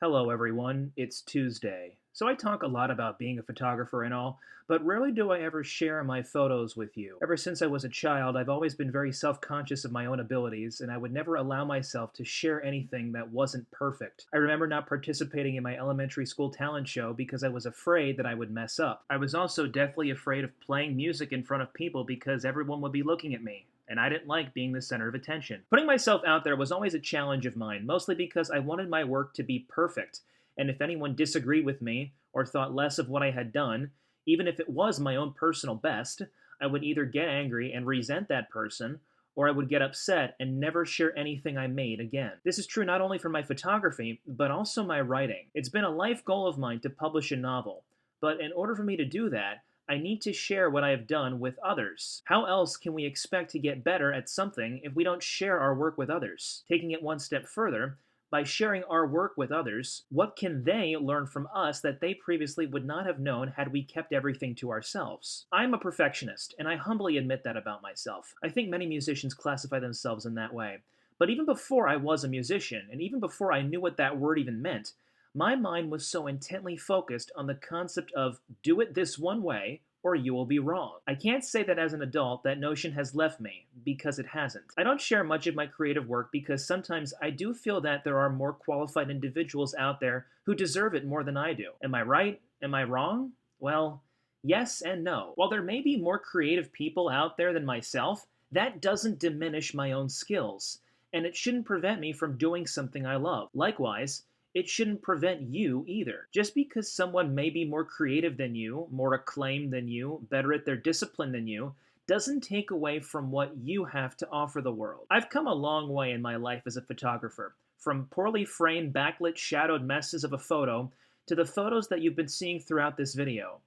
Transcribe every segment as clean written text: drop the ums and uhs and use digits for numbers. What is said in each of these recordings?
Hello, everyone. It's Tuesday. So I talk a lot about being a photographer and all, but rarely do I ever share my photos with you. Ever since I was a child, I've always been very self-conscious of my own abilities, and I would never allow myself to share anything that wasn't perfect. I remember not participating in my elementary school talent show because I was afraid that I would mess up. I was also deathly afraid of playing music in front of people because everyone would be looking at me, and I didn't like being the center of attention. Putting myself out there was always a challenge of mine, mostly because I wanted my work to be perfect, and if anyone disagreed with me or thought less of what I had done, even if it was my own personal best, I would either get angry and resent that person, or I would get upset and never share anything I made again. This is true not only for my photography, but also my writing. It's been a life goal of mine to publish a novel, but in order for me to do that, I need to share what I have done with others. How else can we expect to get better at something if we don't share our work with others? Taking it one step further, by sharing our work with others, what can they learn from us that they previously would not have known had we kept everything to ourselves? I'm a perfectionist, and I humbly admit that about myself. I think many musicians classify themselves in that way. But even before I was a musician, and even before I knew what that word even meant, my mind was so intently focused on the concept of do it this one way or you will be wrong. I can't say that as an adult that notion has left me, because it hasn't. I don't share much of my creative work because sometimes I do feel that there are more qualified individuals out there who deserve it more than I do. Am I right? Am I wrong? Well, yes and no. While there may be more creative people out there than myself, that doesn't diminish my own skills, and it shouldn't prevent me from doing something I love. Likewise, it shouldn't prevent you either. Just because someone may be more creative than you, more acclaimed than you, better at their discipline than you, doesn't take away from what you have to offer the world. I've come a long way in my life as a photographer, from poorly framed, backlit, shadowed messes of a photo to the photos that you've been seeing throughout this video.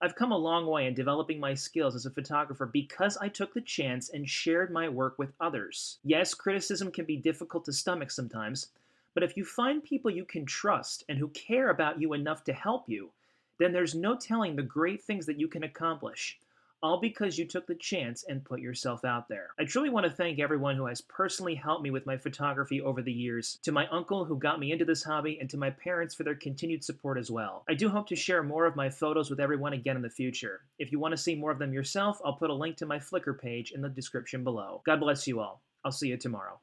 I've come a long way in developing my skills as a photographer because I took the chance and shared my work with others. Yes, criticism can be difficult to stomach sometimes, but if you find people you can trust and who care about you enough to help you, then there's no telling the great things that you can accomplish, all because you took the chance and put yourself out there. I truly want to thank everyone who has personally helped me with my photography over the years, to my uncle who got me into this hobby, and to my parents for their continued support as well. I do hope to share more of my photos with everyone again in the future. If you want to see more of them yourself, I'll put a link to my Flickr page in the description below. God bless you all. I'll see you tomorrow.